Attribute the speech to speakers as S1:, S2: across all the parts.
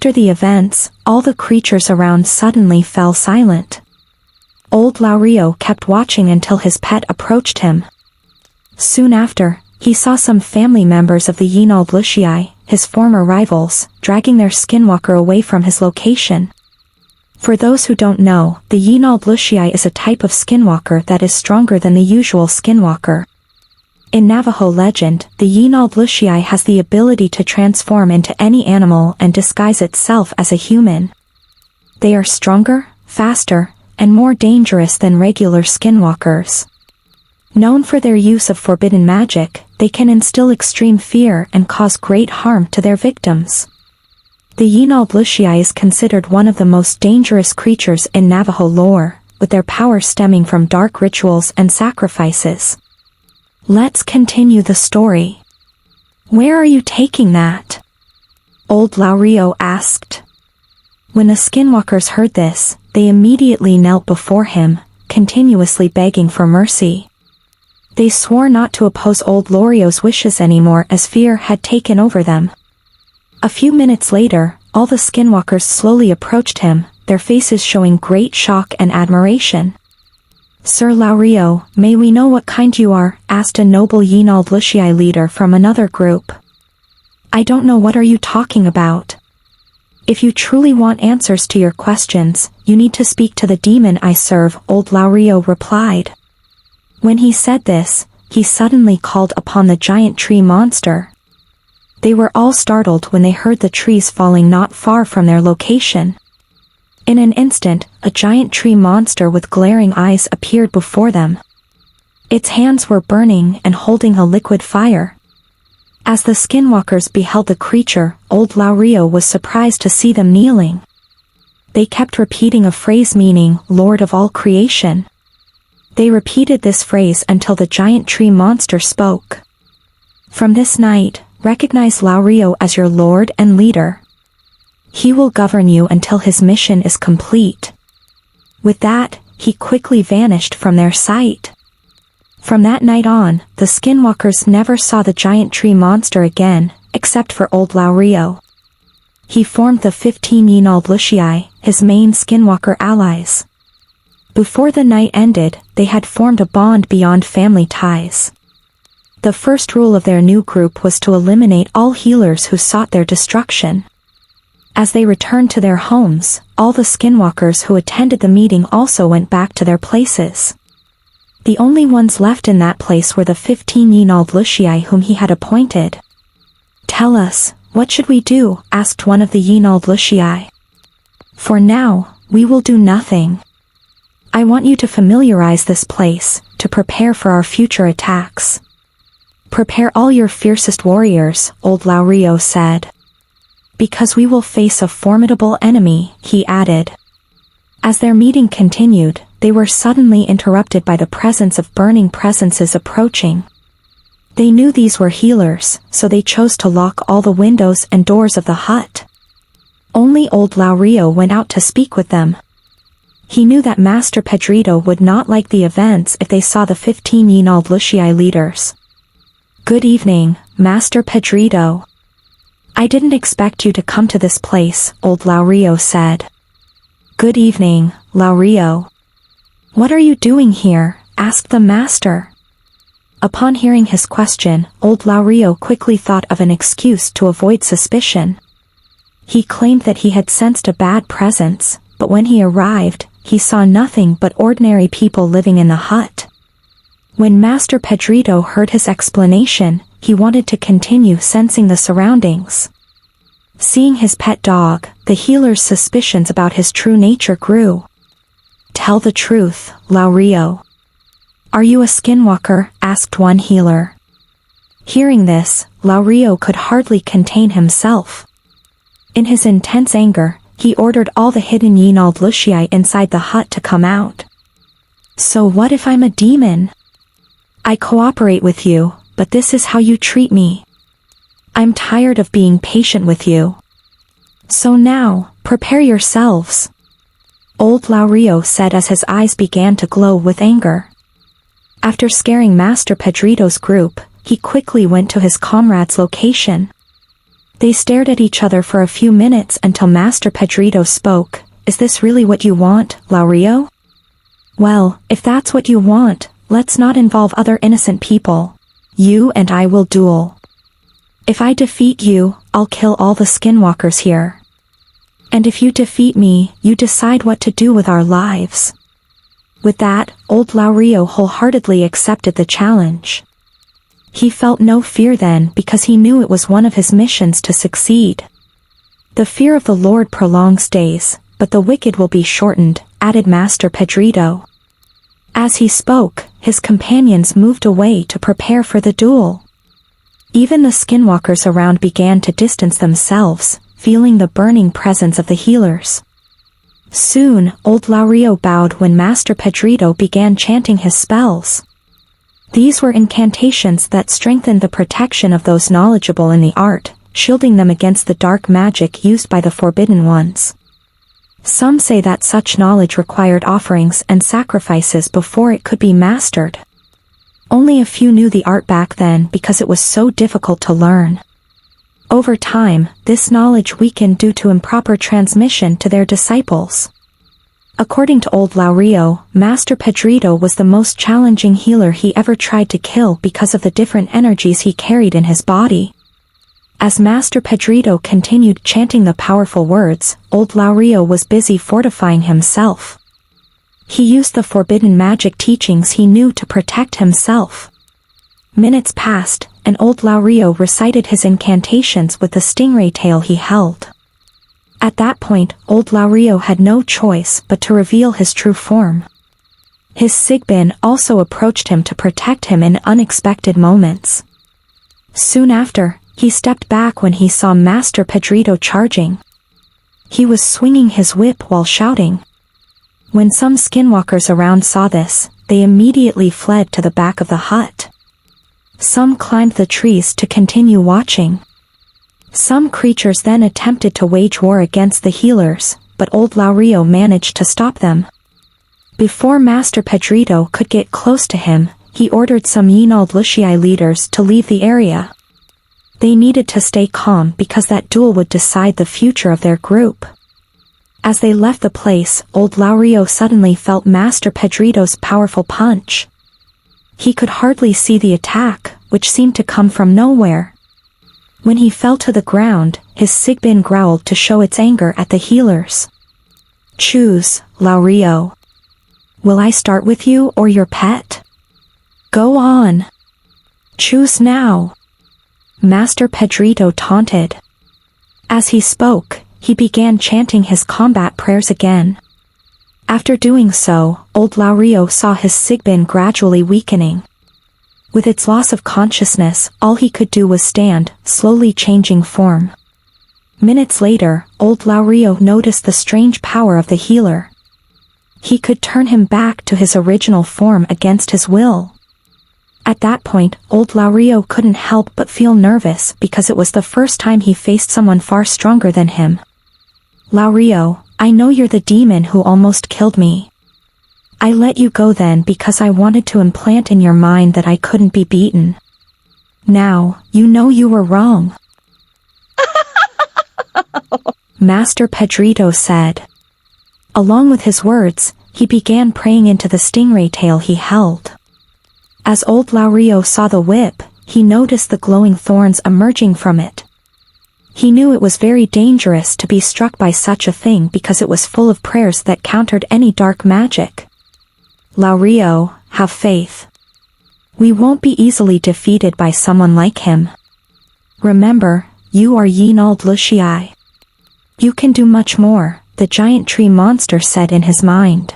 S1: After the events, all the creatures around suddenly fell silent. Old Laurio kept watching until his pet approached him. Soon after, he saw some family members of the Yee Naaldlooshii, his former rivals, dragging their Skinwalker away from his location. For those who don't know, the Yee Naaldlooshii is a type of Skinwalker that is stronger than the usual Skinwalker. In Navajo legend, the Yee Naaldlooshii has the ability to transform into any animal and disguise itself as a human. They are stronger, faster, and more dangerous than regular Skinwalkers. Known for their use of forbidden magic, they can instill extreme fear and cause great harm to their victims. The Yee Naaldlooshii is considered one of the most dangerous creatures in Navajo lore, with their power stemming from dark rituals and sacrifices. Let's continue the story. Where are you taking that? Old Laurio asked. When the Skinwalkers heard this, they immediately knelt before him, continuously begging for mercy. They swore not to oppose old Laurio's wishes anymore as fear had taken over them. A few minutes later, all the Skinwalkers slowly approached him, their faces showing great shock and admiration. "Sir Laurio, may we know what kind you are?" asked a noble Yee Naaldlooshii leader from another group. "I don't know, what are you talking about? If you truly want answers to your questions, you need to speak to the demon I serve," old Laurio replied. When he said this, he suddenly called upon the giant tree monster. They were all startled when they heard the trees falling not far from their location. In an instant, a giant tree monster with glaring eyes appeared before them. Its hands were burning and holding a liquid fire. As the Skinwalkers beheld the creature, old Laurio was surprised to see them kneeling. They kept repeating a phrase meaning, "Lord of all creation." They repeated this phrase until the giant tree monster spoke. "From this night, recognize Laurio as your lord and leader. He will govern you until his mission is complete." With that, he quickly vanished from their sight. From that night on, the Skinwalkers never saw the giant tree monster again, except for old Laurio. He formed the 15 Yee Naaldlooshii, his main Skinwalker allies. Before the night ended, they had formed a bond beyond family ties. The first rule of their new group was to eliminate all healers who sought their destruction. As they returned to their homes, all the Skinwalkers who attended the meeting also went back to their places. The only ones left in that place were the 15 Yee Naaldlooshii whom he had appointed. "Tell us, what should we do?" asked one of the Yee Naaldlooshii. "For now, we will do nothing. I want you to familiarize this place, to prepare for our future attacks. Prepare all your fiercest warriors," old Laurio said. "Because we will face a formidable enemy," he added. As their meeting continued, they were suddenly interrupted by the presence of burning presences approaching. They knew these were healers, so they chose to lock all the windows and doors of the hut. Only old Laurio went out to speak with them. He knew that Maestro Pedrito would not like the events if they saw the 15 Yee Naaldlooshii leaders. "Good evening, Maestro Pedrito. I didn't expect you to come to this place," old Laurio said. "Good evening, Laurio. What are you doing here?" asked the master. Upon hearing his question, old Laurio quickly thought of an excuse to avoid suspicion. He claimed that he had sensed a bad presence, but when he arrived, he saw nothing but ordinary people living in the hut. When Maestro Pedrito heard his explanation, he wanted to continue sensing the surroundings. Seeing his pet dog, the healer's suspicions about his true nature grew. "Tell the truth, Laurio. Are you a Skinwalker?" asked one healer. Hearing this, Laurio could hardly contain himself. In his intense anger, he ordered all the hidden Yee Naaldlooshii inside the hut to come out. "So what if I'm a demon? I cooperate with you, but this is how you treat me. I'm tired of being patient with you. So now, prepare yourselves," old Laurio said as his eyes began to glow with anger. After scaring Maestro Pedrito's group, he quickly went to his comrade's location. They stared at each other for a few minutes until Master Pedrito spoke. Is this really what you want, Laurio? Well, if that's what you want, let's not involve other innocent people. You and I will duel. If I defeat you, I'll kill all the skinwalkers here. And if you defeat me, you decide what to do with our lives. With that, old Laurio wholeheartedly accepted the challenge. He felt no fear then because he knew it was one of his missions to succeed. The fear of the Lord prolongs days, but the wicked will be shortened, added Master Pedrito. As he spoke, his companions moved away to prepare for the duel. Even the skinwalkers around began to distance themselves, feeling the burning presence of the healers. Soon, old Laurio bowed when Master Pedrito began chanting his spells. These were incantations that strengthened the protection of those knowledgeable in the art, shielding them against the dark magic used by the forbidden ones. Some say that such knowledge required offerings and sacrifices before it could be mastered. Only a few knew the art back then because it was so difficult to learn. Over time, this knowledge weakened due to improper transmission to their disciples. According to old Laurio, Master Pedrito was the most challenging healer he ever tried to kill because of the different energies he carried in his body. As Master Pedrito continued chanting the powerful words, old Laurio was busy fortifying himself. He used the forbidden magic teachings he knew to protect himself. Minutes passed, and old Laurio recited his incantations with the stingray tail he held. At that point, old Laurio had no choice but to reveal his true form. His Sigbin also approached him to protect him in unexpected moments. Soon after, he stepped back when he saw Master Pedrito charging. He was swinging his whip while shouting. When some skinwalkers around saw this, they immediately fled to the back of the hut. Some climbed the trees to continue watching. Some creatures then attempted to wage war against the healers, but old Laurio managed to stop them. Before Master Pedrito could get close to him, he ordered some Yee Naaldlooshii leaders to leave the area. They needed to stay calm because that duel would decide the future of their group. As they left the place, old Laurio suddenly felt Master Pedrito's powerful punch. He could hardly see the attack, which seemed to come from nowhere. When he fell to the ground, his Sigbin growled to show its anger at the healers. Choose, Laurio. Will I start with you or your pet? Go on. Choose now. Master Pedrito taunted. As he spoke, he began chanting his combat prayers again. After doing so, old Laurio saw his Sigbin gradually weakening. With its loss of consciousness, all he could do was stand, slowly changing form. Minutes later, old Laurio noticed the strange power of the healer. He could turn him back to his original form against his will. At that point, old Laurio couldn't help but feel nervous because it was the first time he faced someone far stronger than him. Laurio, I know you're the demon who almost killed me. I let you go then because I wanted to implant in your mind that I couldn't be beaten. Now, you know you were wrong. Master Pedrito said. Along with his words, he began praying into the stingray tail he held. As old Laurio saw the whip, he noticed the glowing thorns emerging from it. He knew it was very dangerous to be struck by such a thing because it was full of prayers that countered any dark magic. Laurio, have faith. We won't be easily defeated by someone like him. Remember, you are Yee Naaldlooshii. You can do much more, the giant tree monster said in his mind.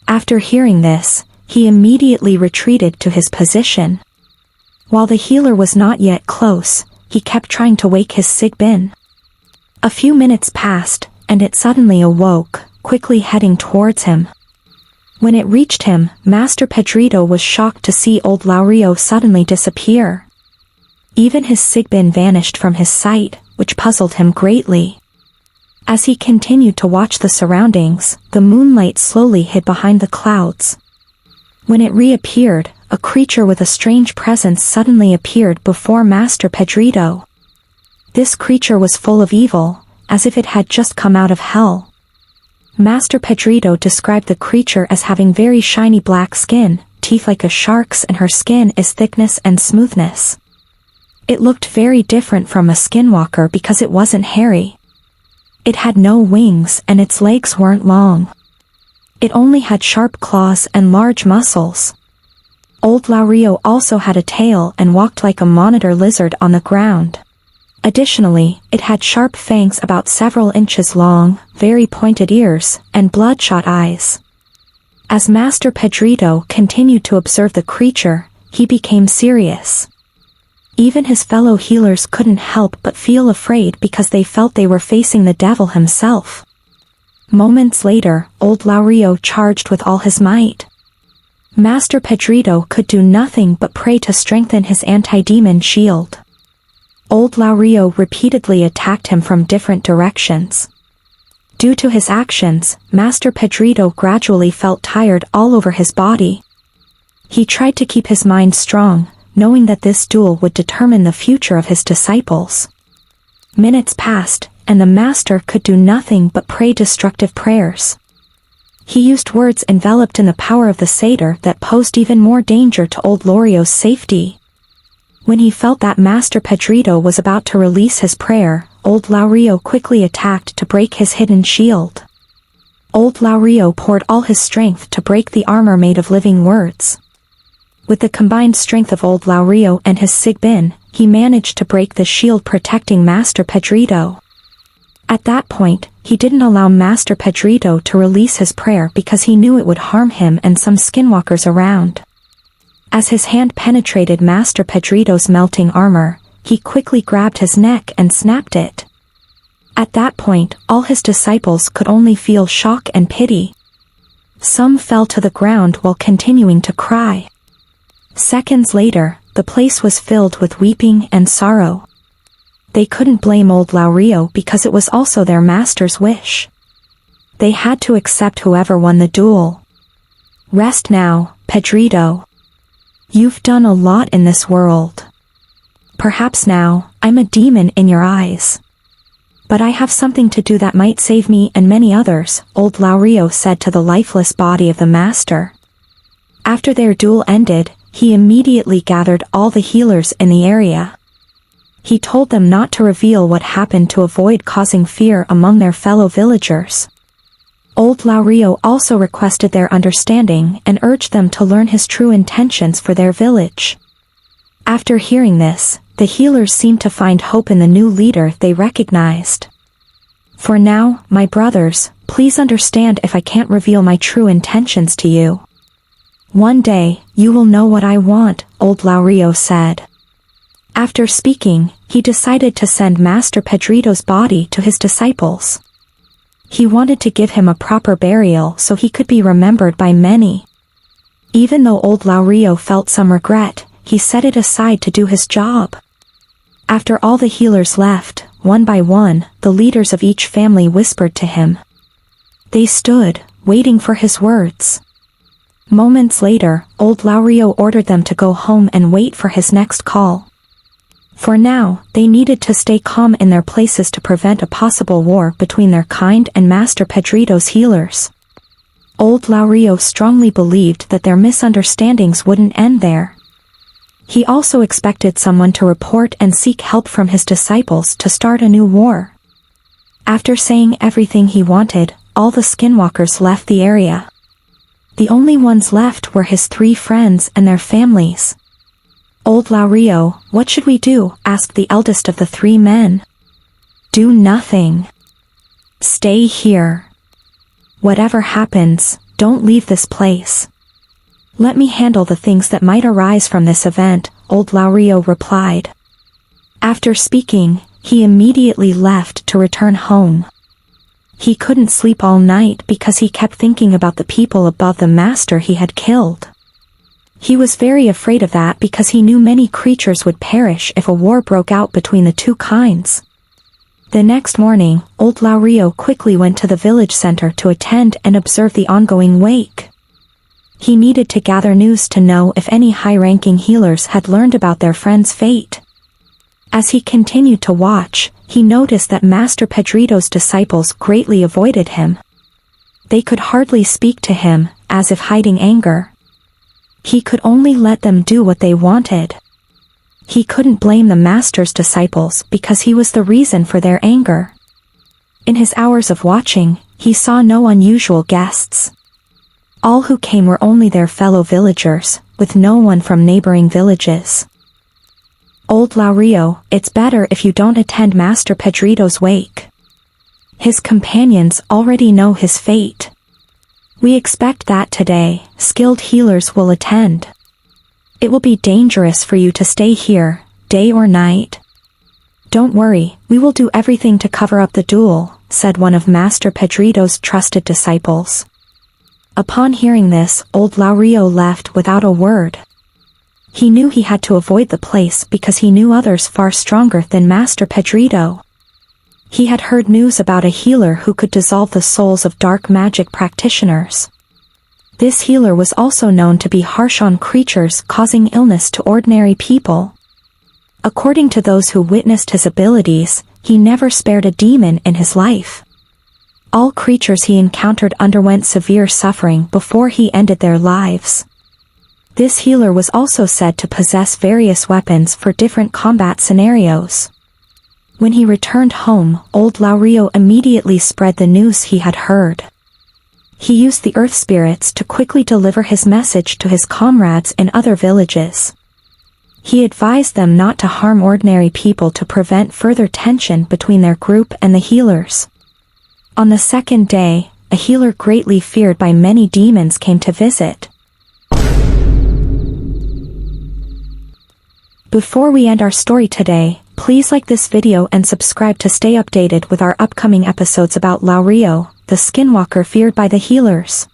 S1: After hearing this, he immediately retreated to his position. While the healer was not yet close, he kept trying to wake his Sigbin. A few minutes passed, and it suddenly awoke, quickly heading towards him. When it reached him, Master Pedrito was shocked to see old Laurio suddenly disappear. Even his Sigbin vanished from his sight, which puzzled him greatly. As he continued to watch the surroundings, the moonlight slowly hid behind the clouds. When it reappeared, a creature with a strange presence suddenly appeared before Master Pedrito. This creature was full of evil, as if it had just come out of hell. Master Pedrito described the creature as having very shiny black skin, teeth like a shark's, and her skin is thickness and smoothness. It looked very different from a skinwalker because it wasn't hairy. It had no wings and its legs weren't long. It only had sharp claws and large muscles. Old Laurio also had a tail and walked like a monitor lizard on the ground. Additionally, it had sharp fangs about several inches long, very pointed ears, and bloodshot eyes. As Master Pedrito continued to observe the creature, he became serious. Even his fellow healers couldn't help but feel afraid because they felt they were facing the devil himself. Moments later, old Laurio charged with all his might. Master Pedrito could do nothing but pray to strengthen his anti-demon shield. Old Laurio repeatedly attacked him from different directions. Due to his actions, Master Pedrito gradually felt tired all over his body. He tried to keep his mind strong, knowing that this duel would determine the future of his disciples. Minutes passed, and the master could do nothing but pray destructive prayers. He used words enveloped in the power of the satyr that posed even more danger to old Laurio's safety. When he felt that Master Pedrito was about to release his prayer, old Laurio quickly attacked to break his hidden shield. Old Laurio poured all his strength to break the armor made of living words. With the combined strength of old Laurio and his Sigbin, he managed to break the shield protecting Master Pedrito. At that point, he didn't allow Master Pedrito to release his prayer because he knew it would harm him and some skinwalkers around. As his hand penetrated Master Pedrito's melting armor, he quickly grabbed his neck and snapped it. At that point, all his disciples could only feel shock and pity. Some fell to the ground while continuing to cry. Seconds later, the place was filled with weeping and sorrow. They couldn't blame old Laurio because it was also their master's wish. They had to accept whoever won the duel. Rest now, Pedrito. You've done a lot in this world. Perhaps now, I'm a demon in your eyes. But I have something to do that might save me and many others, old Laurio said to the lifeless body of the master. After their duel ended, he immediately gathered all the healers in the area. He told them not to reveal what happened to avoid causing fear among their fellow villagers. Old Laurio also requested their understanding and urged them to learn his true intentions for their village. After hearing this, the healers seemed to find hope in the new leader they recognized. For now, my brothers, please understand if I can't reveal my true intentions to you. One day, you will know what I want, old Laurio said. After speaking, he decided to send Master Pedrito's body to his disciples. He wanted to give him a proper burial so he could be remembered by many. Even though old Laurio felt some regret, he set it aside to do his job. After all the healers left, one by one, the leaders of each family whispered to him. They stood, waiting for his words. Moments later, old Laurio ordered them to go home and wait for his next call. For now, they needed to stay calm in their places to prevent a possible war between their kind and Master Pedrito's healers. Old Laurio strongly believed that their misunderstandings wouldn't end there. He also expected someone to report and seek help from his disciples to start a new war. After saying everything he wanted, all the skinwalkers left the area. The only ones left were his 3 friends and their families. Old Laurio, what should we do? Asked the eldest of the 3 men. Do nothing. Stay here. Whatever happens, don't leave this place. Let me handle the things that might arise from this event, old Laurio replied. After speaking, he immediately left to return home. He couldn't sleep all night because he kept thinking about the people above the master he had killed. He was very afraid of that because he knew many creatures would perish if a war broke out between the 2 kinds. The next morning, old Laurio quickly went to the village center to attend and observe the ongoing wake. He needed to gather news to know if any high-ranking healers had learned about their friend's fate. As he continued to watch, he noticed that Master Pedrito's disciples greatly avoided him. They could hardly speak to him, as if hiding anger. He could only let them do what they wanted. He couldn't blame the Master's disciples because he was the reason for their anger. In his hours of watching, he saw no unusual guests. All who came were only their fellow villagers, with no one from neighboring villages. Old Laurio, it's better if you don't attend Master Pedrito's wake. His companions already know his fate. We expect that today, skilled healers will attend. It will be dangerous for you to stay here, day or night. Don't worry, we will do everything to cover up the duel, said one of Master Pedrito's trusted disciples. Upon hearing this, old Laurio left without a word. He knew he had to avoid the place because he knew others far stronger than Master Pedrito. He had heard news about a healer who could dissolve the souls of dark magic practitioners. This healer was also known to be harsh on creatures, causing illness to ordinary people. According to those who witnessed his abilities, he never spared a demon in his life. All creatures he encountered underwent severe suffering before he ended their lives. This healer was also said to possess various weapons for different combat scenarios. When he returned home, old Laurio immediately spread the news he had heard. He used the earth spirits to quickly deliver his message to his comrades in other villages. He advised them not to harm ordinary people to prevent further tension between their group and the healers. On the second day, a healer greatly feared by many demons came to visit. Before we end our story today, please like this video and subscribe to stay updated with our upcoming episodes about Laurio, the Skinwalker feared by the healers.